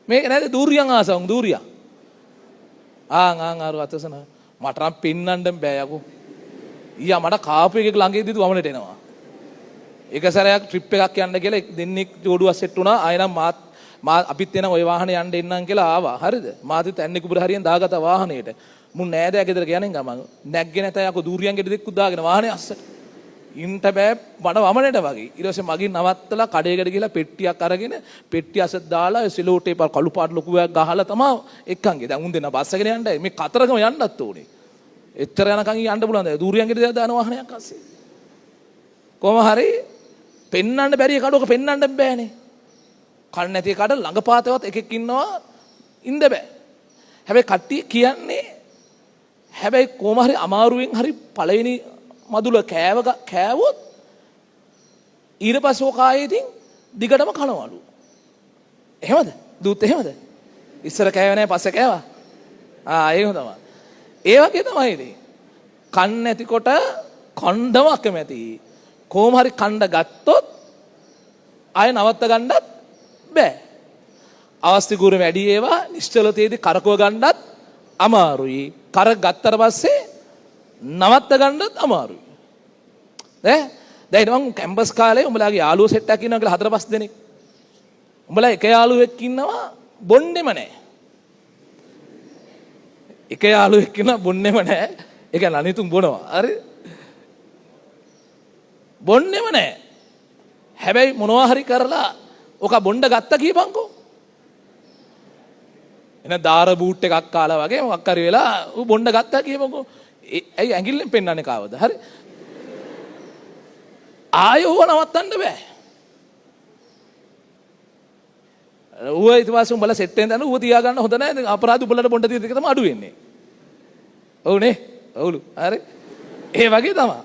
මේක නේද දූරියන් ආසවුන් දූරියා. ආ අතසන මට නම් පෙන්නන්න බෑ යකෝ. ඊයා මට කාපු එකක ළඟේදී වමනට එනවා. එක සැරයක් ට්‍රිප් එකක් යන්න කියලා දෙන්නෙක් ජෝඩුවක් සෙට් වුණා. ආයෙනම් මා අපිත් එන ওই වාහනේ යන්න එන්නම් කියලා ආවා. හරිද? මාත් ඇන්නේ කුඹුර හරියෙන් දාගත්ත වාහනේට. මුන් නෑදෑ ගෙදර ගියා නේ ගමන්. නැග්ගේ නැත යකෝ දූරියන් ගෙඩි දෙකක් දාගෙන වාහනේ අස්සට. ඉන්න බෑ මට වමනට වගේ. ඊට පස්සේ මගින් නවත්තලා කඩේකට ගිහලා පෙට්ටියක් අරගෙන පෙට්ටිය අසත් දාලා සෙලෝ ටේප් කළු පාට ලොකුවක් ගහලා තමයි එක්කන්ගේ. දැන් උන් දෙන්න බස් එකගෙන යන්නයි මේ කතරගම යන්නත් ඕනේ. එච්චර යනකන් යන්න පුළුවන් දැන් දූරියන් ගෙඩි දාන වාහනයක් අස්සේ. කොහොම හරි පෙන්නන්න බැරි කඩක පෙන්නන්න බෑනේ. කන්න නැති කඩ ළඟපාතවත් එකෙක් ඉන්නවා ඉන්න බෑ. හැබැයි කට්ටිය කියන්නේ හැබැයි කොහොම හරි අමාරුවෙන් හරි පළවෙනි මදුල කෑවොත් ඊට පස්සේ ඔකායේදී දිගටම කනවලු. එහෙමද? දුත් එහෙමද? ඉස්සර කෑවේ නැහැ පස්සේ කෑවා. ඒක තමයි. ඒ වගේ තමයි ඉතින්. කන්න නැතිකොට කණ්ඩම අකමැති. කොහොම හරි කණ්ඩ ගත්තොත් ආය නවත්ත ගන්නත් බෑ. අවස්ථි ගුරු වැඩි ඒවා නිශ්චලතේදී කරකව ගන්නත් අමාරුයි. කර ගත්තට පස්සේ නවත්ත ගන්නත් අමාරුයි. දැන් මම කැම්පස් කාලේ උඹලාගේ යාළුවෝ සෙට් එකක් ඉන්නවා කියලා 4-5 දෙනෙක්. උඹලා එක යාළුවෙක් ඉන්නවා බොන්නේම නැහැ. එක යාළුවෙක් ඉන්නවා බොන්නේම නැහැ. ඒ කියන්නේ අනිතුම් බොනවා. හරි? බොන්නේම නැහැ. හැබැයි මොනවා හරි කරලා ඔක බොණ්ඩ ගත්ත කියපන්කෝ. එන දාර බූට් එකක් කාලා වගේ මොකක් හරි වෙලා ඌ බොණ්ඩ ගත්තා කියපන්කෝ. ඇයි ඇඟිල්ලෙන් පෙන්නන්නේ කාවද? හරි? ආයෙ ඌව නවත්තන්න බෑ. ඌව ඊට පස්සේ උඹලා සෙට් එකෙන් දාන ඌව තියාගන්න හොඳ නැහැ. අපරාධ උඹලට බොණ්ඩ තියෙන එක තමයි අඩු වෙන්නේ. ඔව්නේ? ඔව්ලු. හරි? ඒ වගේ තමයි.